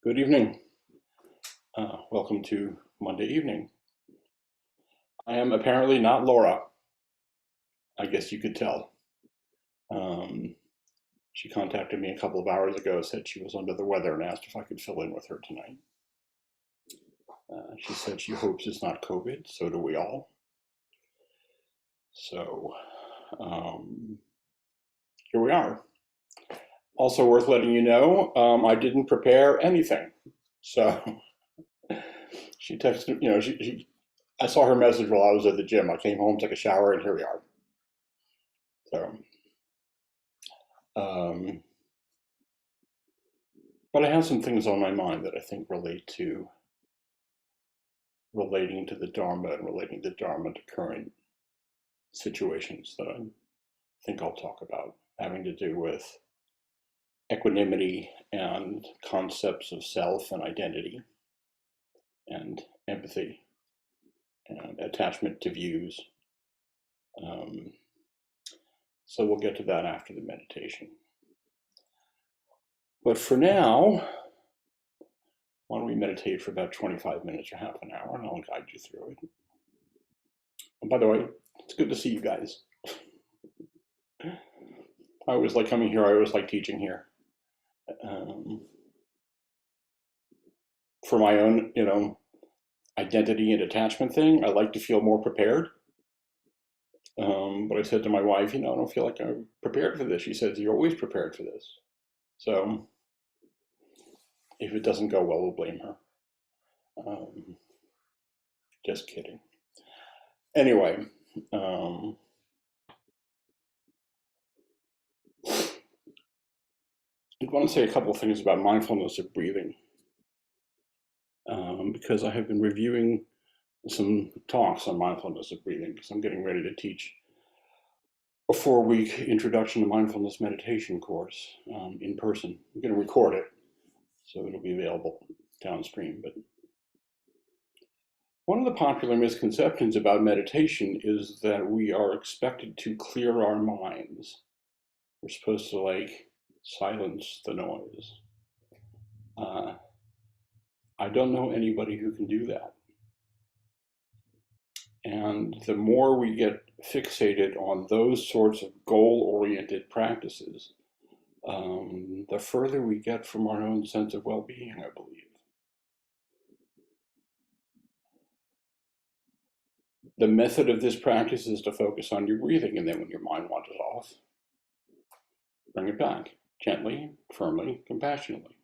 Good evening. Welcome to Monday evening. I am apparently not Laura. I guess you could tell. She contacted me a couple of hours ago, said she was under the weather, and asked if I could fill in with her tonight. She said she hopes it's not COVID, so do we all. So here we are. Also worth letting you know, I didn't prepare anything. So she texted, I saw her message while I was at the gym. I came home, took a shower, and here we are. So, but I have some things on my mind that I think relate to relating to the Dharma and relating the Dharma to current situations that I think I'll talk about, having to do with equanimity and concepts of self and identity and empathy and attachment to views. So we'll get to that after the meditation. But for now, why don't we meditate for about 25 minutes or half an hour, and I'll guide you through it. And by the way, it's good to see you guys. I always like coming here. I always like teaching here. For my own, identity and attachment thing, I like to feel more prepared. But I said to my wife, I don't feel like I'm prepared for this. She says, you're always prepared for this. So if it doesn't go well, we'll blame her. Just kidding. Anyway, I want to say a couple of things about mindfulness of breathing, because I have been reviewing some talks on mindfulness of breathing, because I'm getting ready to teach a 4-week introduction to mindfulness meditation course in person. I'm going to record it, so it'll be available downstream. But one of the popular misconceptions about meditation is that we are expected to clear our minds. We're supposed to silence the noise. I don't know anybody who can do that. And the more we get fixated on those sorts of goal-oriented practices, the further we get from our own sense of well-being, I believe. The method of this practice is to focus on your breathing, and then when your mind wanders off, bring it back gently, firmly, compassionately.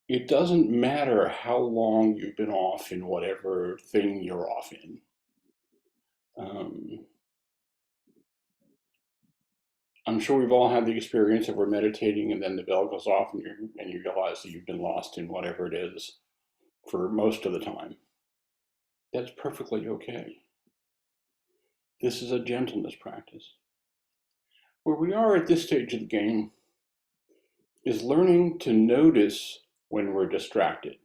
It doesn't matter how long you've been off in whatever thing you're off in. I'm sure we've all had the experience of we're meditating and then the bell goes off and you realize that you've been lost in whatever it is for most of the time. That's perfectly okay. This is a gentleness practice. Where we are at this stage of the game is learning to notice when we're distracted.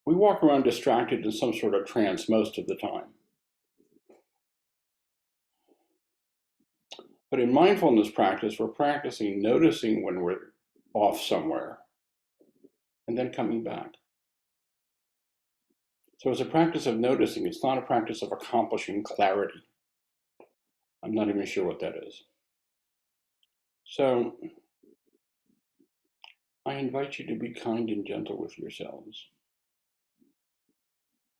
We walk around distracted in some sort of trance most of the time. But in mindfulness practice, we're practicing noticing when we're off somewhere and then coming back. So it's a practice of noticing. It's not a practice of accomplishing clarity. I'm not even sure what that is. So I invite you to be kind and gentle with yourselves.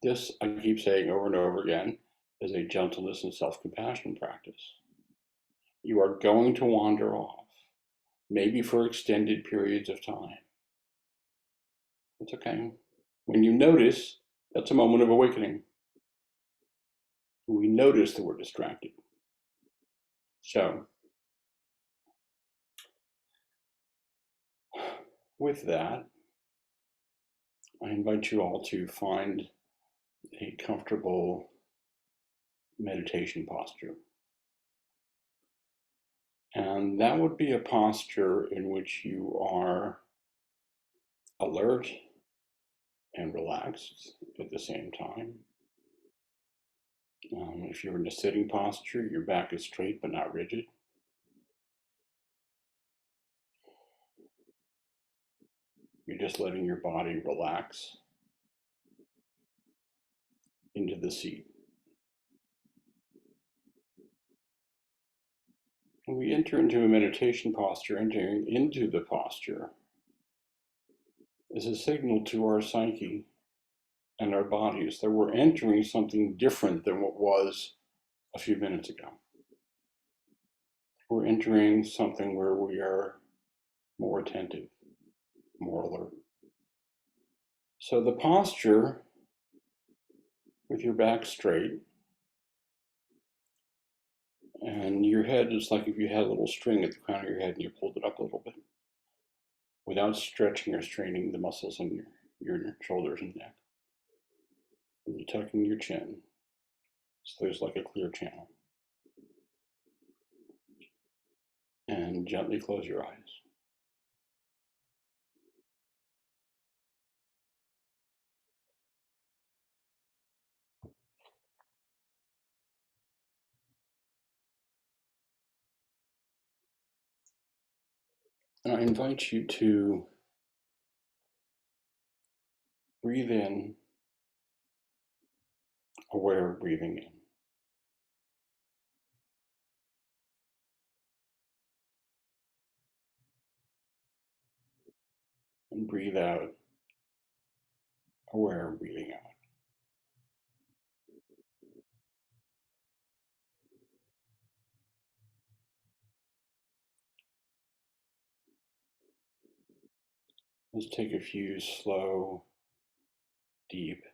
This, I keep saying over and over again, is a gentleness and self-compassion practice. You are going to wander off, maybe for extended periods of time. It's okay. When you notice, that's a moment of awakening. We notice that we're distracted. So, with that, I invite you all to find a comfortable meditation posture. And that would be a posture in which you are alert and relaxed at the same time. If you're in a sitting posture, your back is straight but not rigid. You're just letting your body relax into the seat. When we enter into a meditation posture, entering into the posture is a signal to our psyche and our bodies that we're entering something different than what was a few minutes ago. We're entering something where we are more attentive, more alert. So the posture with your back straight and your head is like if you had a little string at the crown of your head and you pulled it up a little bit without stretching or straining the muscles in your shoulders and neck. And you tuck in your chin so there's like a clear channel. And gently close your eyes. And I invite you to breathe in, aware of breathing in. And breathe out, aware of breathing out. Let's take a few slow, deep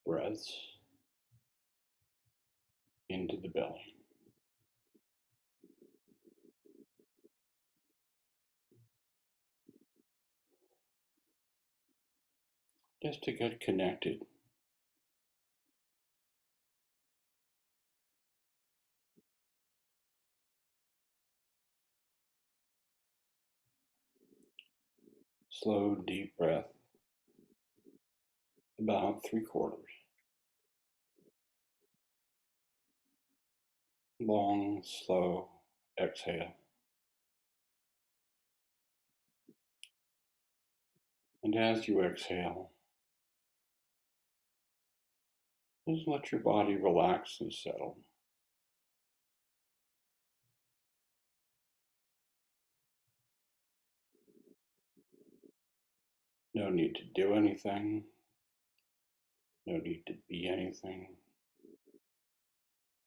breaths into the belly. Just to get connected. Slow, deep breath, about 3/4. Long, slow exhale. And as you exhale, just let your body relax and settle. No need to do anything. No need to be anything.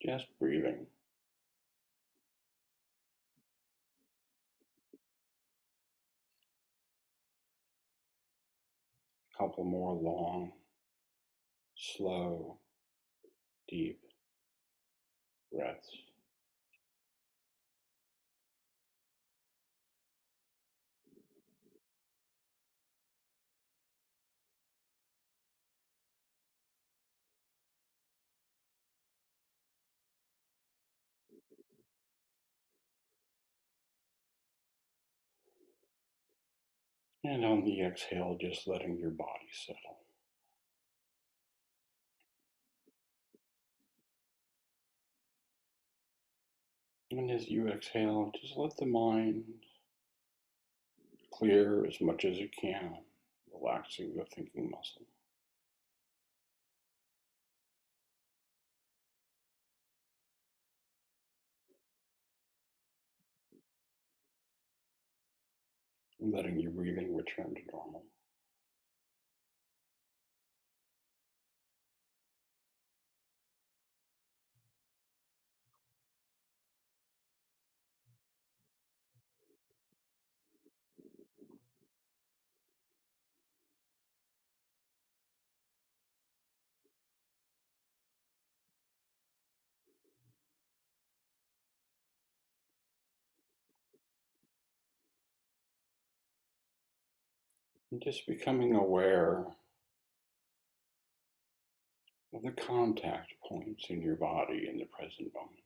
Just breathing. A couple more long, slow, deep breaths. And on the exhale, just letting your body settle. And as you exhale, just let the mind clear as much as it can, relaxing the thinking muscle. And letting your breathing return to normal. And just becoming aware of the contact points in your body in the present moment.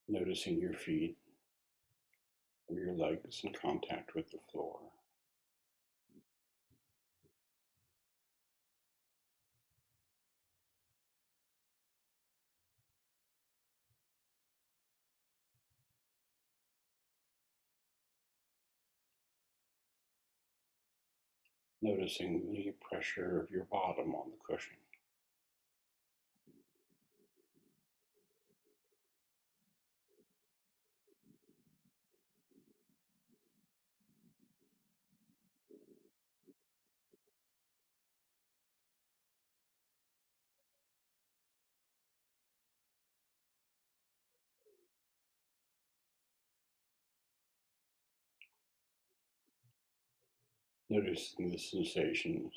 Noticing your feet or your legs in contact with the floor. Noticing the pressure of your bottom on the cushion. Noticing the sensations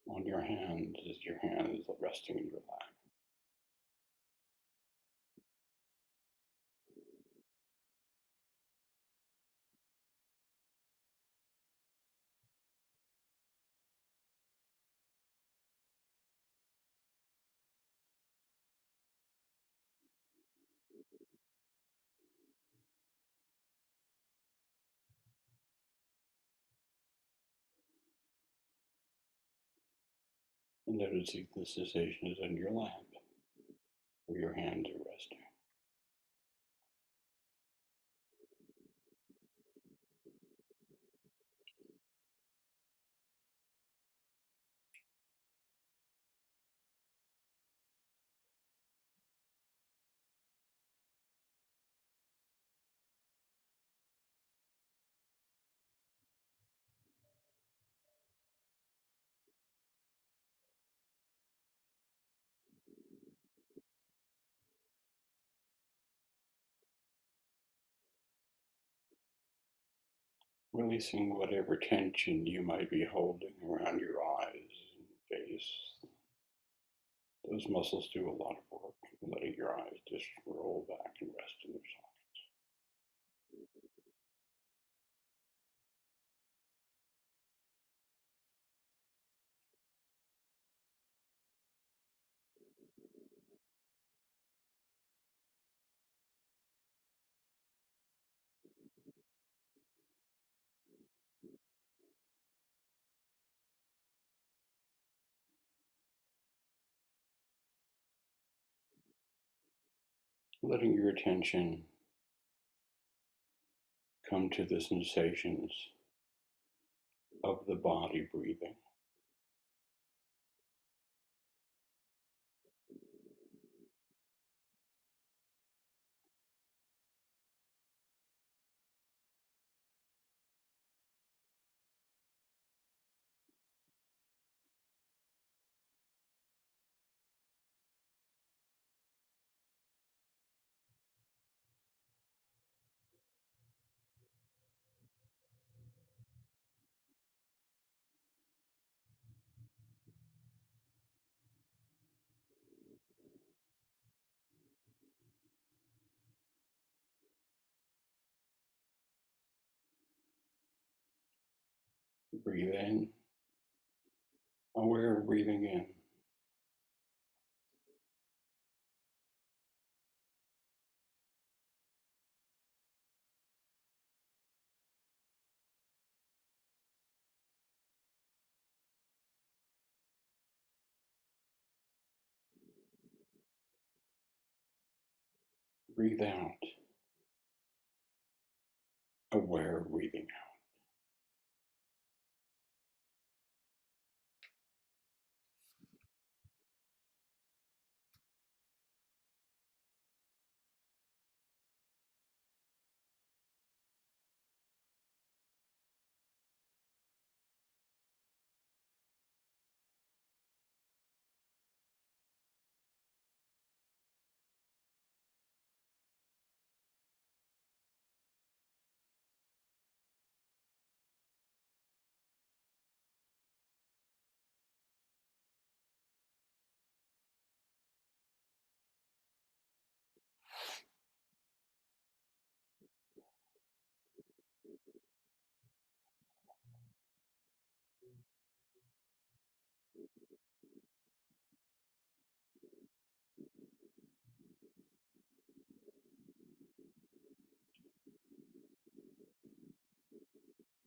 on your hands as your hands are resting in your lap. And noticing the sensations on your lap where your hands are resting. Releasing whatever tension you might be holding around your eyes and face. Those muscles do a lot of work, letting your eyes just roll back and rest in their sockets. Letting your attention come to the sensations of the body breathing. Breathe in, aware of breathing in. Breathe out, aware of breathing out.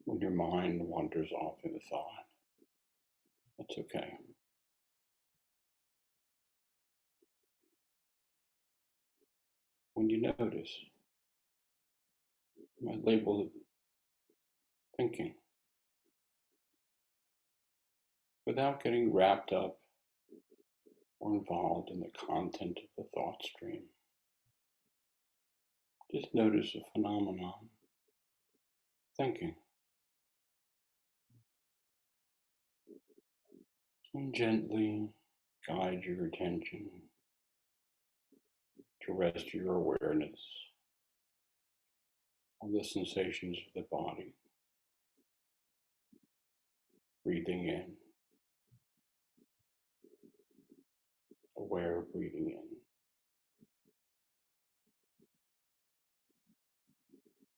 When your mind wanders off in a thought, that's okay. When you notice, you might label it thinking. without getting wrapped up or involved in the content of the thought stream. Just notice the phenomenon, thinking, and gently guide your attention to rest your awareness on the sensations of the body, breathing in, aware of breathing in,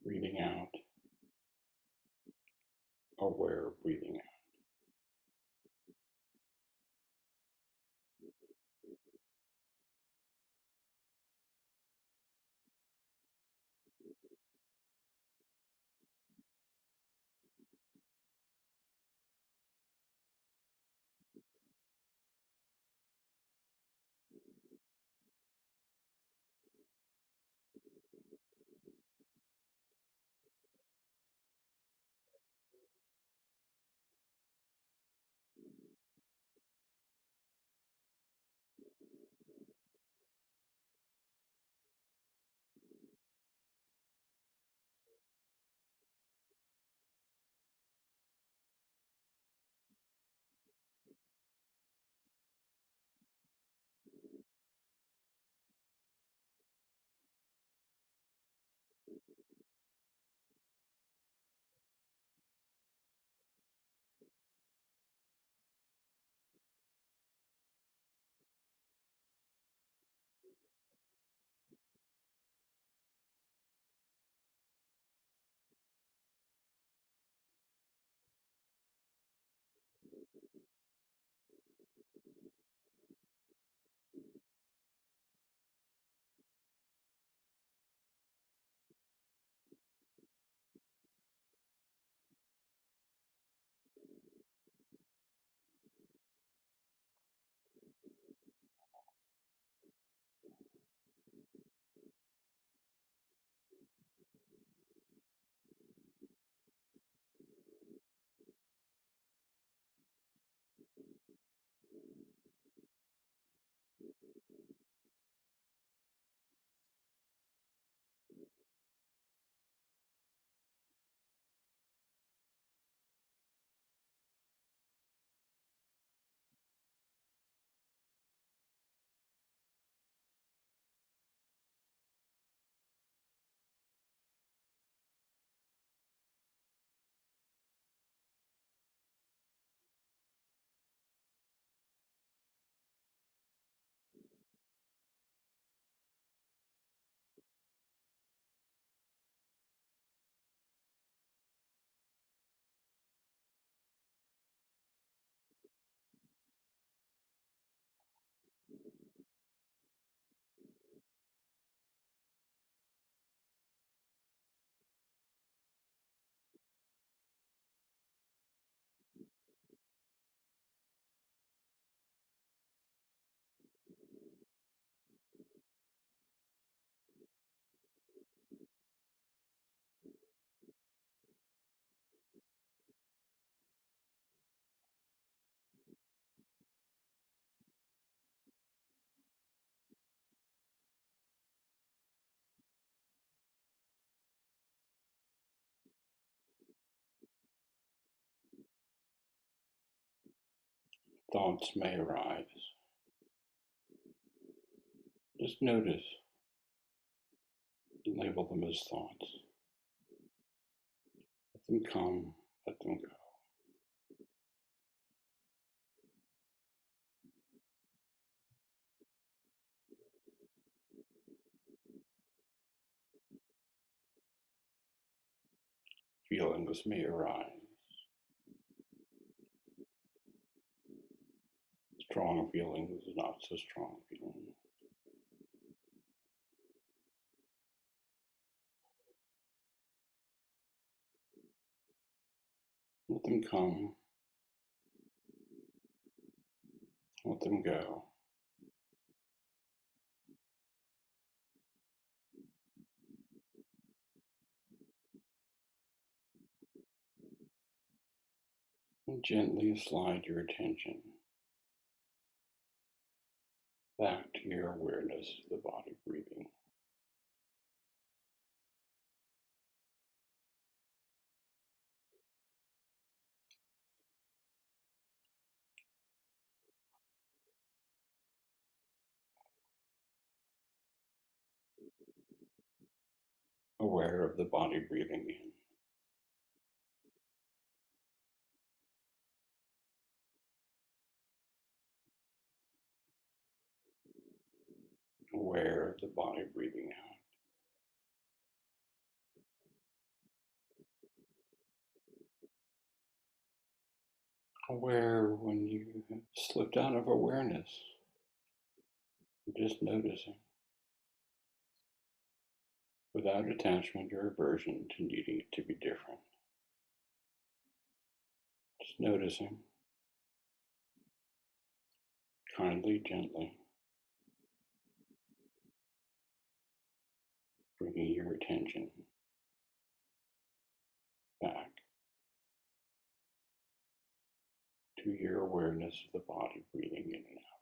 breathing out, aware of breathing out. Thoughts may arise. Just notice and label them as thoughts. Let them come, let them go. Feelings may arise. Strong feelings, not so strong feelings. Let them come, let them go. And gently slide your attention back to your awareness of the body breathing. Aware of the body breathing in. Aware of the body breathing out. Aware when you have slipped out of awareness. Just noticing without attachment or aversion to needing it to be different. Just noticing kindly, gently, bringing your attention back to your awareness of the body breathing in and out.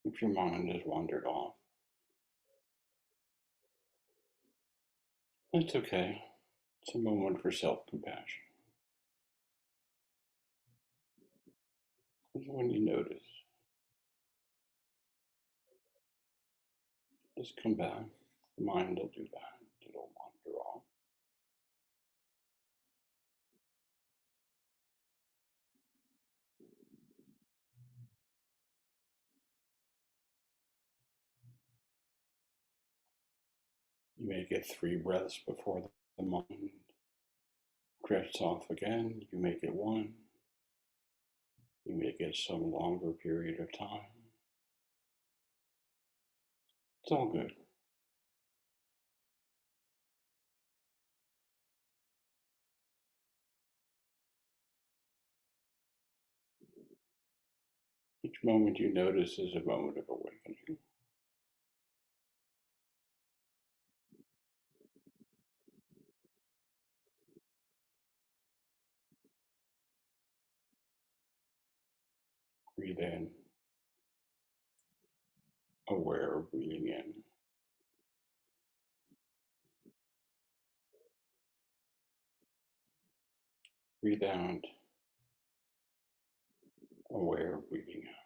if your mind has wandered off. That's okay. It's a moment for self-compassion. And when you notice, just come back. The mind will do that. It'll wander off. You may get 3 breaths before the mind drifts off again. You may get 1. You may get some longer period of time. It's all good. Each moment you notice is a moment of awakening. Breathe in, aware of breathing in. Breathe out, aware of breathing out.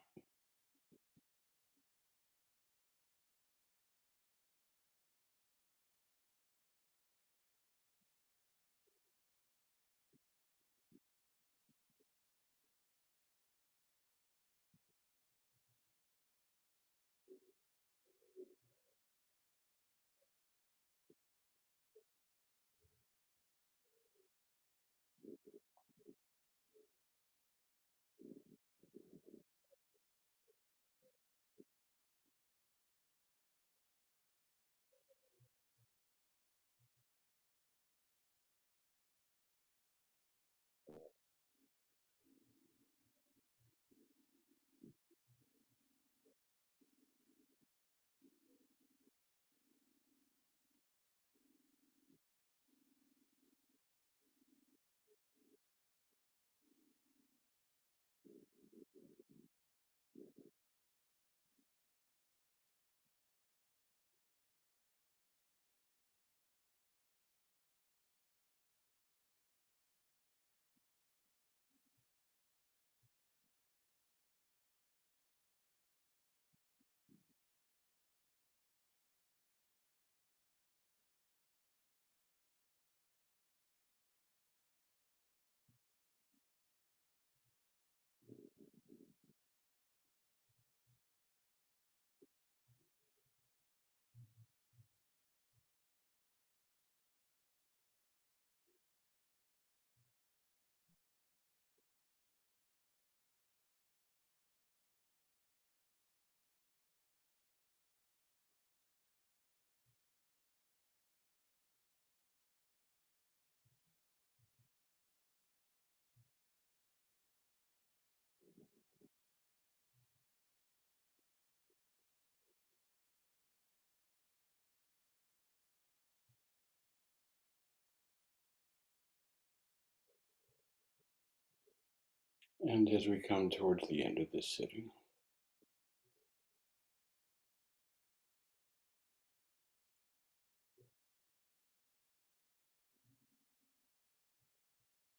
And as we come towards the end of this sitting,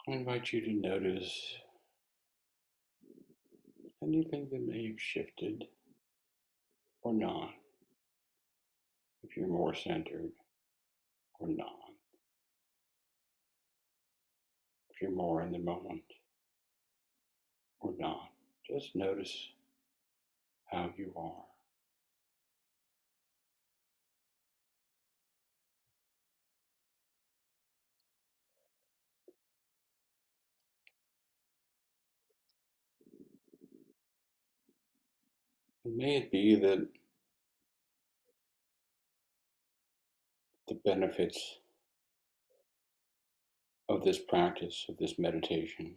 I invite you to notice anything that may have shifted or not, if you're more centered or not, if you're more in the moment or not. Just notice how you are. And may it be that the benefits of this practice, of this meditation,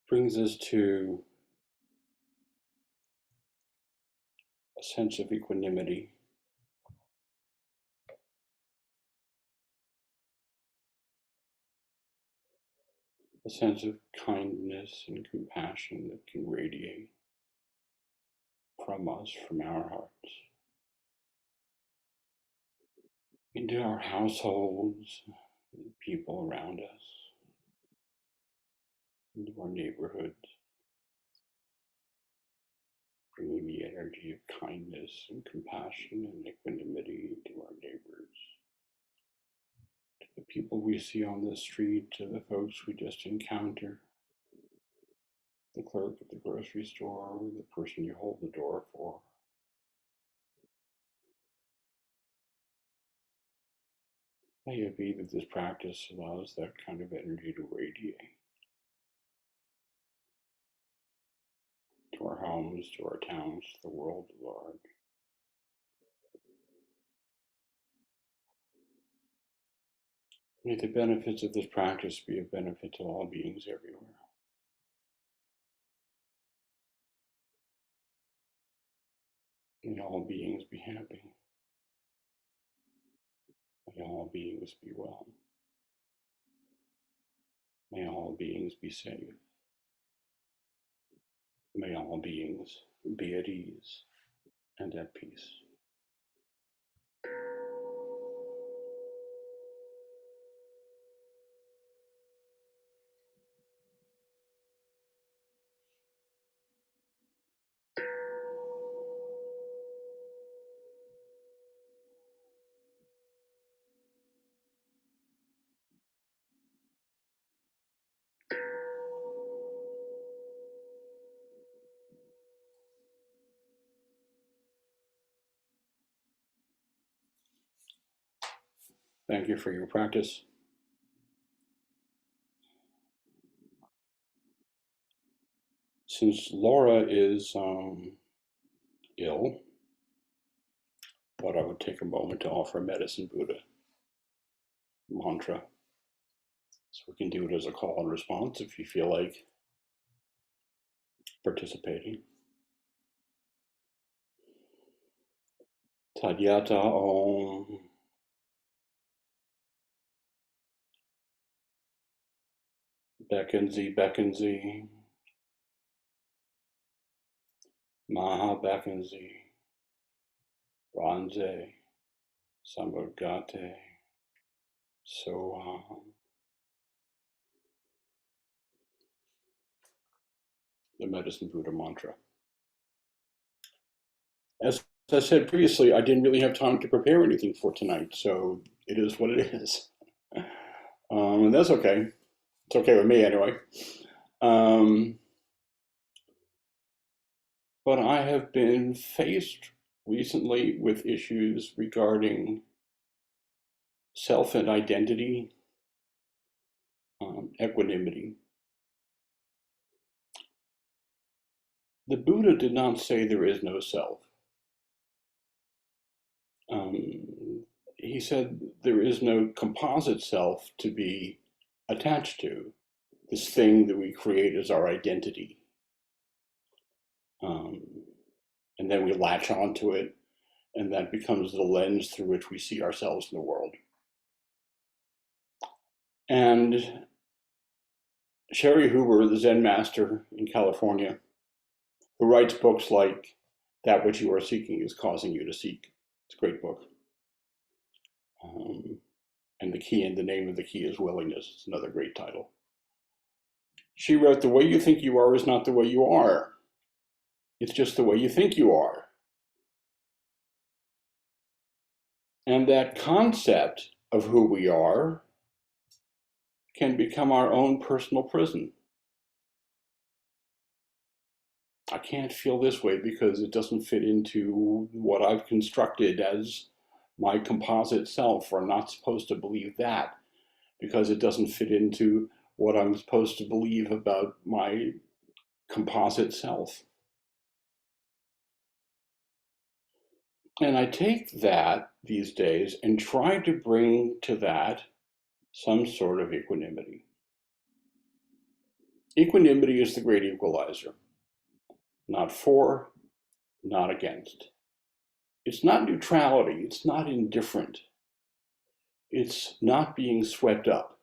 brings us to a sense of equanimity, a sense of kindness and compassion that can radiate from us, from our hearts, into our households, people around us, into our neighborhoods, bringing the energy of kindness and compassion and equanimity to our neighbors, to the people we see on the street, to the folks we just encounter, the clerk at the grocery store, the person you hold the door for. May it be that this practice allows that kind of energy to radiate to our homes, to our towns, to the world at large. May the benefits of this practice be a benefit to all beings everywhere. May all beings be happy. May all beings be well. May all beings be safe. May all beings be at ease and at peace. Thank you for your practice. Since Laura is ill, thought I would take a moment to offer Medicine Buddha mantra. So we can do it as a call and response if you feel like participating. Tadyata Om. Beckenzi, Beckenzi. Maha Beckenzi. Ranze. Sambhagate. Soham. The Medicine Buddha mantra. As I said previously, I didn't really have time to prepare anything for tonight, so it is what it is. And that's okay. It's okay with me anyway. But I have been faced recently with issues regarding self and identity, equanimity. The Buddha did not say there is no self. He said there is no composite self to be attached to, this thing that we create as our identity. And then we latch onto it, and that becomes the lens through which we see ourselves in the world. And Sherry Hoover, the Zen master in California, who writes books like That Which You Are Seeking Is Causing You to Seek. It's a great book. And the key, and the name of the key is willingness. It's another great title. She wrote, the way you think you are is not the way you are. It's just the way you think you are. And that concept of who we are can become our own personal prison. I can't feel this way because it doesn't fit into what I've constructed as my composite self, or I'm not supposed to believe that because it doesn't fit into what I'm supposed to believe about my composite self. And I take that these days and try to bring to that some sort of equanimity. Equanimity is the great equalizer. Not for, not against. It's not neutrality, it's not indifferent. It's not being swept up.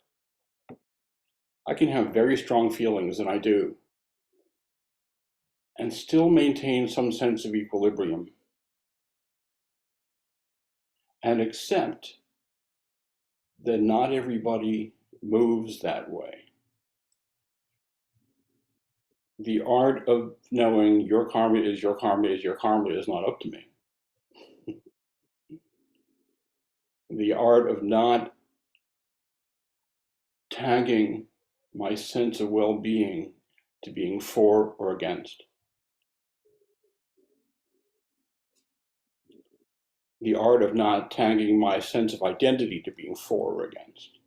I can have very strong feelings, and I do, and still maintain some sense of equilibrium and accept that not everybody moves that way. The art of knowing your karma is your karma is your karma is not up to me. The art of not tagging my sense of well-being to being for or against. The art of not tagging my sense of identity to being for or against,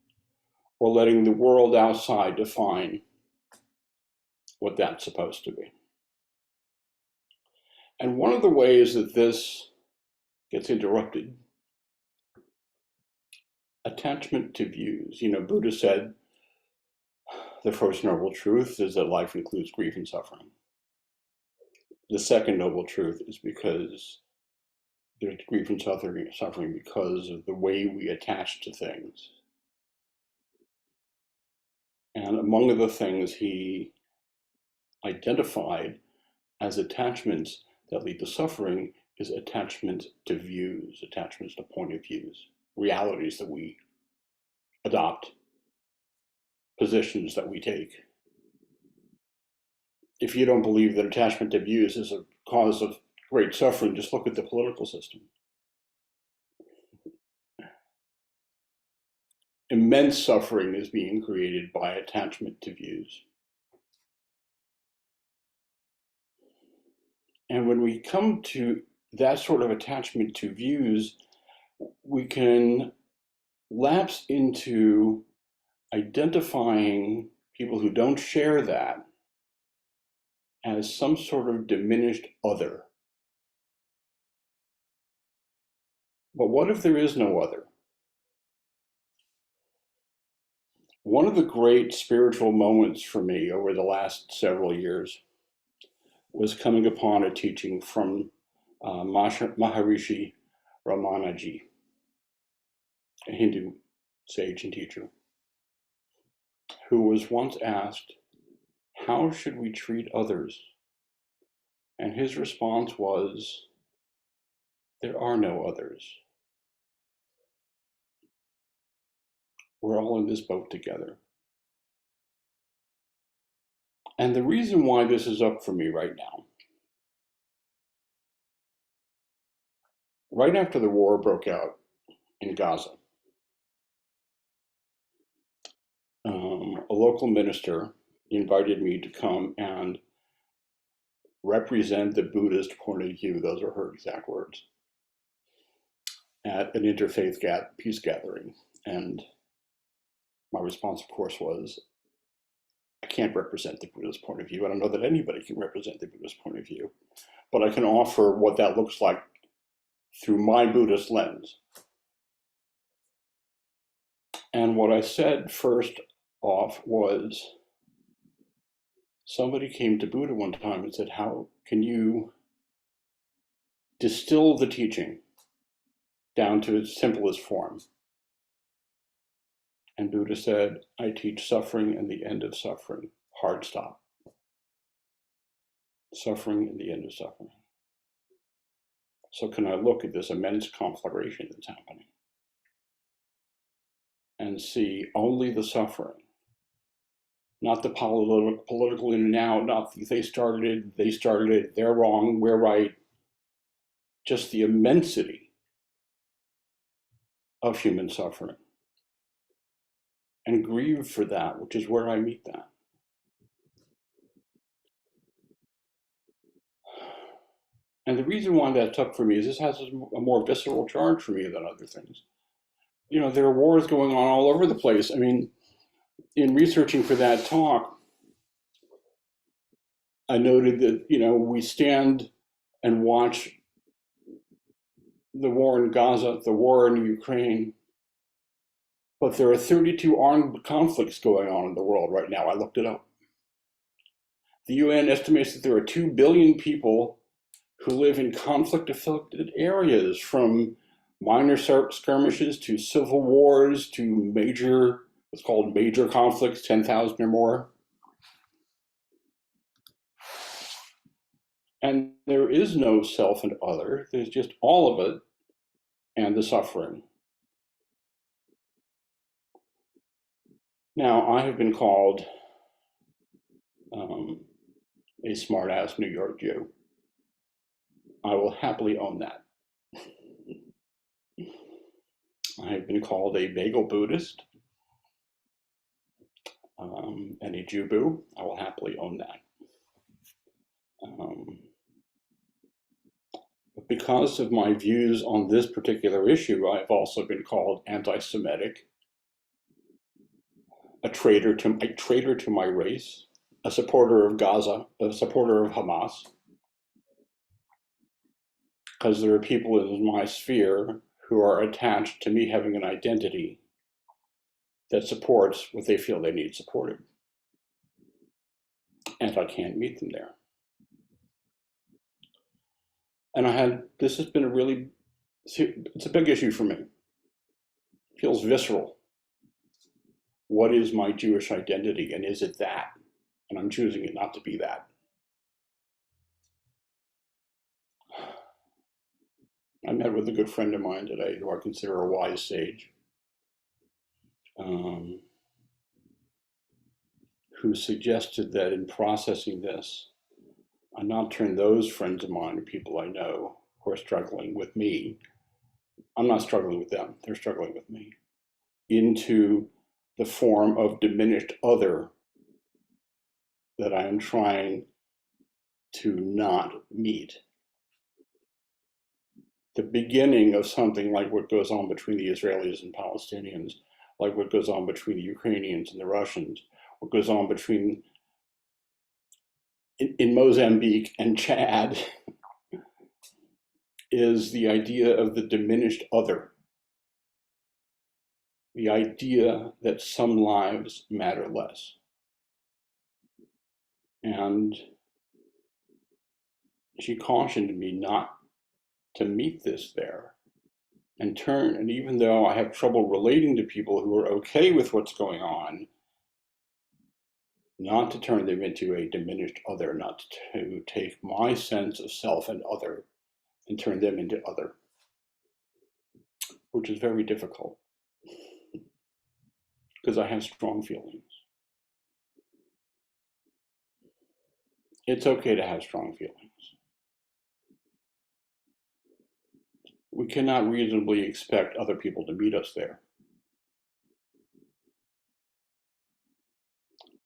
or letting the world outside define what that's supposed to be. And one of the ways that this gets interrupted, attachment to views. Buddha said the first noble truth is that life includes grief and suffering. The second noble truth is because there's grief and suffering because of the way we attach to things. And among the things he identified as attachments that lead to suffering is attachment to views, attachments to point of views, realities that we adopt, positions that we take. If you don't believe that attachment to views is a cause of great suffering, just look at the political system. Immense suffering is being created by attachment to views. And when we come to that sort of attachment to views, we can lapse into identifying people who don't share that as some sort of diminished other. But what if there is no other? One of the great spiritual moments for me over the last several years was coming upon a teaching from Maharishi Ramana, a Hindu sage and teacher, who was once asked, how should we treat others? And his response was, there are no others. We're all in this boat together. And the reason why this is up for me right now, right after the war broke out in Gaza, a local minister invited me to come and represent the Buddhist point of view, those are her exact words, at an interfaith peace gathering. And my response, of course, was, I can't represent the Buddhist point of view. I don't know that anybody can represent the Buddhist point of view, but I can offer what that looks like through my Buddhist lens. And what I said first off was, somebody came to Buddha one time and said, how can you distill the teaching down to its simplest form? And Buddha said, I teach suffering and the end of suffering. Hard stop. Suffering and the end of suffering. So can I look at this immense conflagration that's happening and see only the suffering, not the political in and out, not they started it, they're wrong, we're right, just the immensity of human suffering, and grieve for that, which is where I meet that. And the reason why that's up for me is this has a more visceral charge for me than other things. There are wars going on all over the place. I mean, in researching for that talk, I noted that, we stand and watch the war in Gaza, the war in Ukraine, but there are 32 armed conflicts going on in the world right now. I looked it up. The UN estimates that there are 2 billion people who live in conflict-affected areas, from minor skirmishes to civil wars to major what's called major conflicts, 10,000 or more. And there is no self and other, there's just all of it and the suffering. Now, I have been called a smart-ass New York Jew. I will happily own that. I have been called a bagel Buddhist and a Jew-boo. I will happily own that. But because of my views on this particular issue, I've also been called anti-Semitic, a traitor to my race, a supporter of Gaza, a supporter of Hamas, because there are people in my sphere who are attached to me having an identity that supports what they feel they need supported. And I can't meet them there. And this has been it's a big issue for me. It feels visceral. What is my Jewish identity, and is it that? And I'm choosing it not to be that. I met with a good friend of mine today who I consider a wise sage, who suggested that in processing this, I not turn those friends of mine or people I know who are struggling with me, I'm not struggling with them, they're struggling with me, into the form of diminished other that I am trying to not meet. The beginning of something like what goes on between the Israelis and Palestinians, like what goes on between the Ukrainians and the Russians, what goes on between in Mozambique and Chad, is the idea of the diminished other. The idea that some lives matter less. And she cautioned me not to meet this there and even though I have trouble relating to people who are okay with what's going on, not to turn them into a diminished other, not to take my sense of self and other and turn them into other, which is very difficult because I have strong feelings. It's okay to have strong feelings. We cannot reasonably expect other people to meet us there.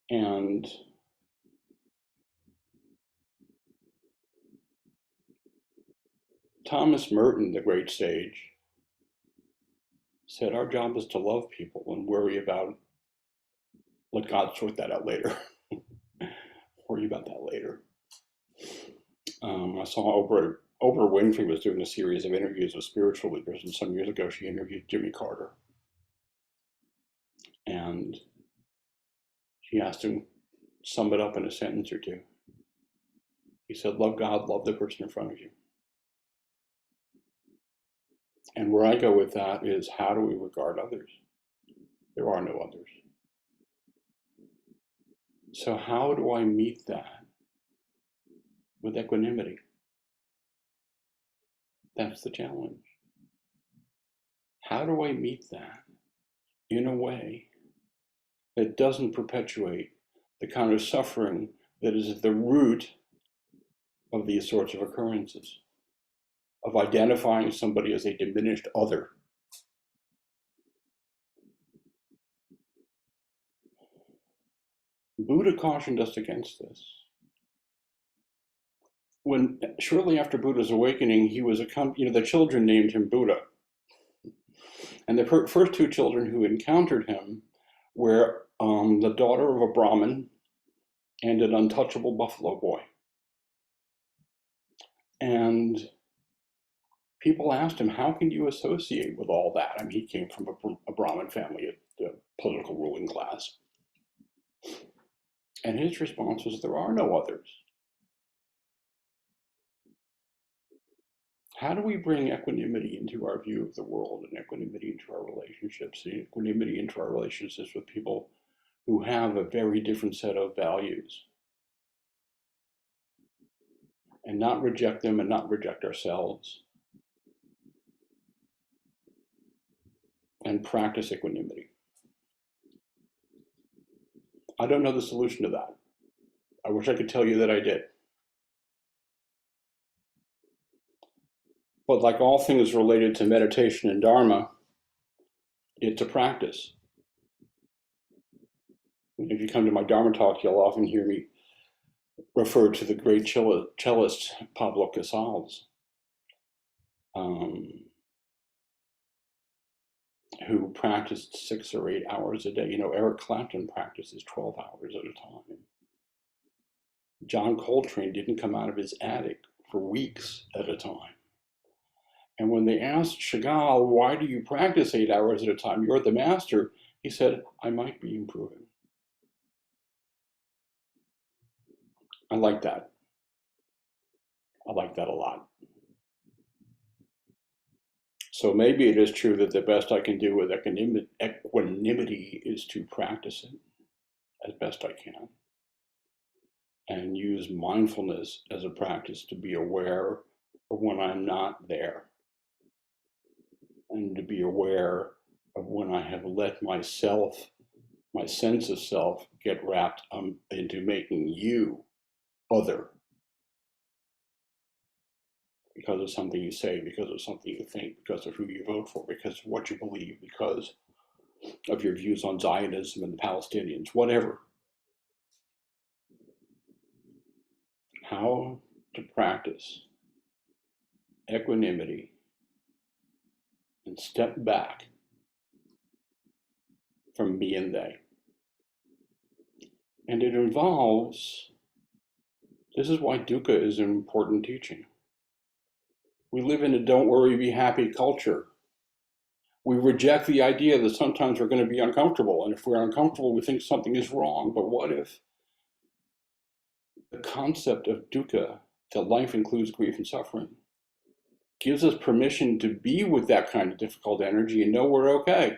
And Thomas Merton, the great sage, said our job is to love people and worry about, let God sort that out later. Worry about that later. I saw Oprah Winfrey was doing a series of interviews with spiritual leaders, and some years ago she interviewed Jimmy Carter. And she asked him, sum it up in a sentence or two. He said, love God, love the person in front of you. And where I go with that is, how do we regard others? There are no others. So how do I meet that with equanimity? That's the challenge. How do I meet that in a way that doesn't perpetuate the kind of suffering that is at the root of these sorts of occurrences, of identifying somebody as a diminished other? Buddha cautioned us against this. When shortly after Buddha's awakening, he was the children named him Buddha. And the first two children who encountered him were the daughter of a Brahmin and an untouchable buffalo boy. And people asked him, how can you associate with all that? I mean, he came from a Brahmin family, a political ruling class. And his response was, there are no others. How do we bring equanimity into our view of the world, and equanimity into our relationships, and equanimity into our relationships with people who have a very different set of values, and not reject them and not reject ourselves, and practice equanimity? I don't know the solution to that. I wish I could tell you that I did. But like all things related to meditation and Dharma, it's a practice. If you come to my Dharma talk, you'll often hear me refer to the great cellist Pablo Casals, who practiced 6 or 8 hours a day. You know, Eric Clapton practices 12 hours at a time. John Coltrane didn't come out of his attic for weeks at a time. And when they asked Chagall, why do you practice 8 hours at a time? You're the master. He said, I might be improving. I like that. I like that a lot. So maybe it is true that the best I can do with equanimity is to practice it as best I can, and use mindfulness as a practice to be aware of when I'm not there, and to be aware of when I have let myself, my sense of self, get wrapped into making you other, because of something you say, because of something you think, because of who you vote for, because of what you believe, because of your views on Zionism and the Palestinians, whatever. How to practice equanimity and step back from me and they. And it involves, this is why dukkha is an important teaching. We live in a don't worry, be happy culture. We reject the idea that sometimes we're going to be uncomfortable. And if we're uncomfortable, we think something is wrong. But what if the concept of dukkha, that life includes grief and suffering, gives us permission to be with that kind of difficult energy and know we're okay?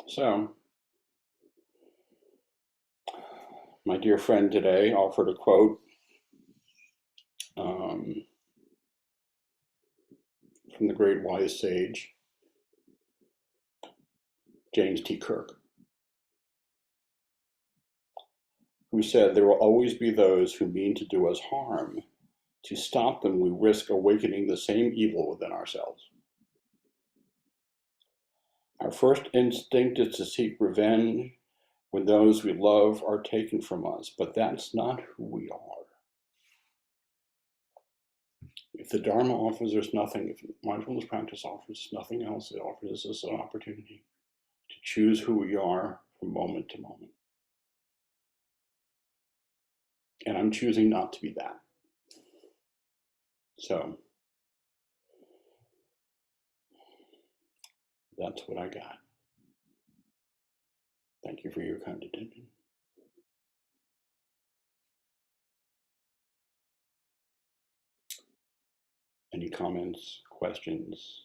So, my dear friend today offered a quote from the great wise sage, James T. Kirk, who said, there will always be those who mean to do us harm. To stop them, we risk awakening the same evil within ourselves. Our first instinct is to seek revenge when those we love are taken from us, but that's not who we are. If the Dharma offers us nothing, if mindfulness practice offers us nothing else, it offers us an opportunity to choose who we are from moment to moment. And I'm choosing not to be that. So that's what I got. Thank you for your kind attention. Any comments, questions?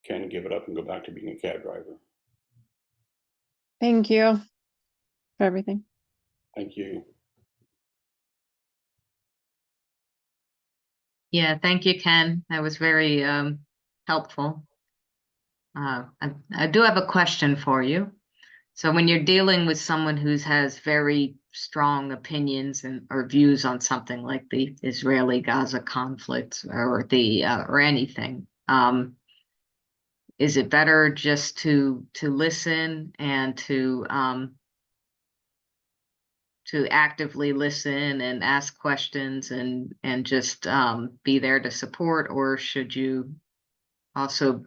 Ken, give it up and go back to being a cab driver. Thank you for everything. Thank you. Yeah, thank you, Ken. That was very helpful. I do have a question for you. So when you're dealing with someone who has very strong opinions or views on something like the Israeli-Gaza conflict or anything, is it better just to listen and to actively listen and ask questions and just be there to support, or should you also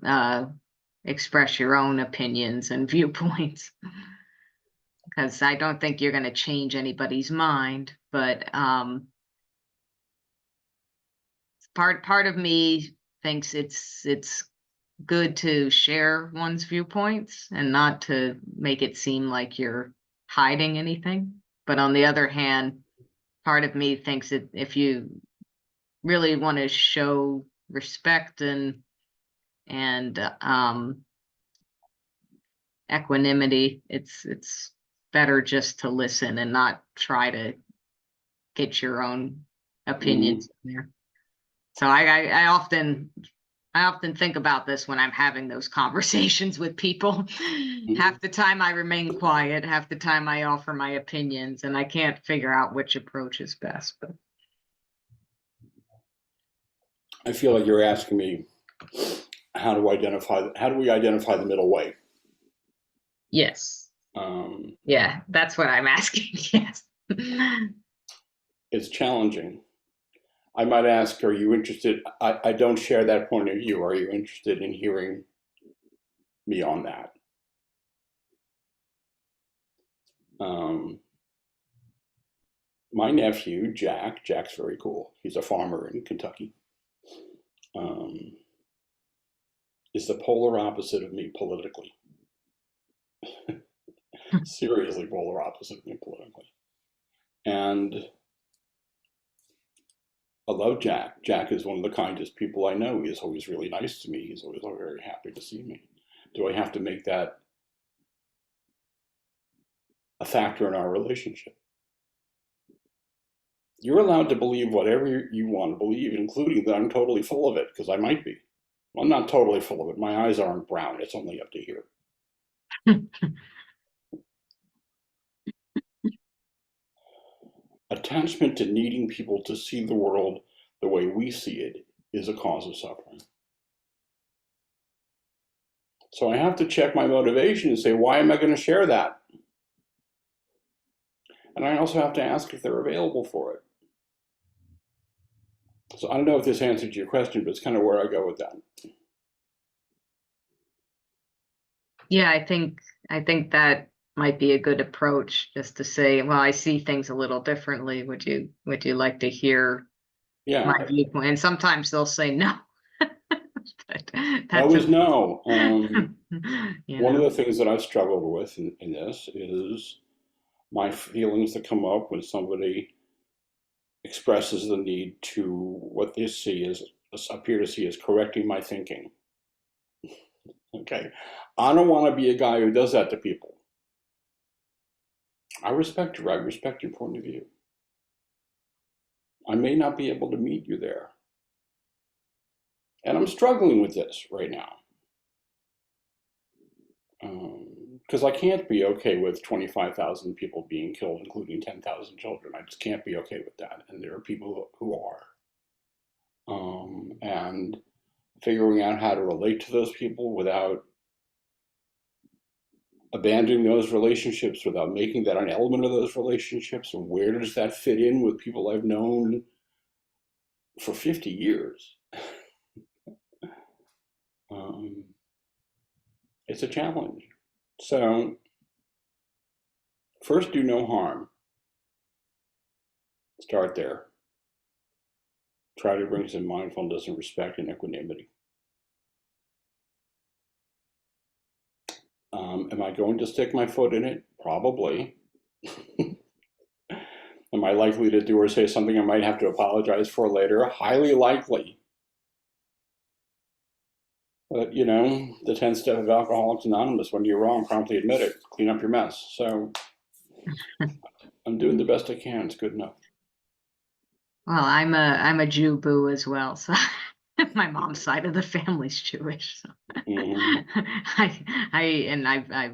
express your own opinions and viewpoints? Because I don't think you're going to change anybody's mind, but part of me thinks it's good to share one's viewpoints and not to make it seem like you're hiding anything. But on the other hand, part of me thinks that if you really want to show respect and equanimity, it's better just to listen and not try to get your own opinions in there. So I often think about this when I'm having those conversations with people. Half the time I remain quiet, half the time I offer my opinions, and I can't figure out which approach is best. But I feel like you're asking me how do we identify the middle way? yes, Um, yeah, that's what I'm asking. Yes. it's challenging. I might ask, are you interested? I don't share that point of view. Are you interested in hearing me on that? My nephew, Jack's very cool. He's a farmer in Kentucky. Is the polar opposite of me politically. Seriously polar opposite of me politically. And I love Jack. Jack is one of the kindest people I know. He is always really nice to me. He's always very happy to see me. Do I have to make that a factor in our relationship? You're allowed to believe whatever you want to believe, including that I'm totally full of it, because I might be. Well, I'm not totally full of it. My eyes aren't brown. It's only up to here. Attachment to needing people to see the world the way we see it is a cause of suffering. So I have to check my motivation and say, why am I going to share that? And I also have to ask if they're available for it. So I don't know if this answered your question, but it's kind of where I go with that. Yeah, I think that might be a good approach, just to say, well, I see things a little differently. Would you like to hear my Yeah, viewpoint? And sometimes they'll say no. But no that's is no. you One of know. the things that I've struggled with in this is my feelings that come up when somebody expresses the need to what they see as appear to see as correcting my thinking. Okay, I don't want to be a guy who does that to people. I respect you. I respect your point of view. I may not be able to meet you there. And I'm struggling with this right now. Because I can't be okay with 25,000 people being killed, including 10,000 children. I just can't be okay with that. And there are people who are. And figuring out how to relate to those people without abandoning those relationships, without making that an element of those relationships, and where does that fit in with people I've known for 50 years? It's a challenge. So first, do no harm. Start there. Try to bring some mindfulness and respect and equanimity. Am I going to stick my foot in it? Probably. Am I likely to do or say something I might have to apologize for later? Highly likely. But, you know, the 10th step of Alcoholics Anonymous, when you're wrong, promptly admit it, clean up your mess. So I'm doing the best I can. It's good enough. Well, I'm a Jew boo as well, so my mom's side of the family's Jewish. So I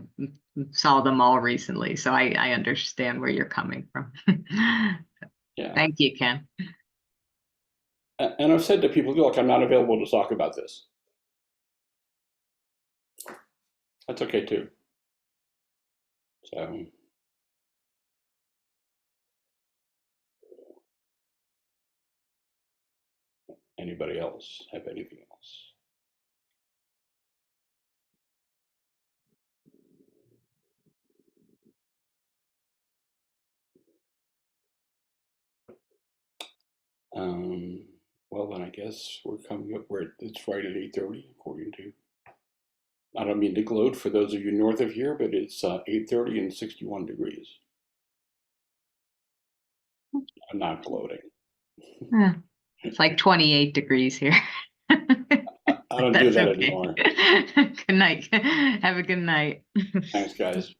saw them all recently, so I understand where you're coming from. Yeah. Thank you, Ken. And I've said to people, look, I'm not available to talk about this. That's okay too. So anybody else have anything else? Well, then I guess we're coming up where it's right at 8:30, according to. I don't mean to gloat for those of you north of here, but it's 8:30 and 61 degrees. I'm not gloating. Yeah, it's like 28 degrees here. I don't do That's that okay. anymore. Good night. Have a good night. Thanks, guys.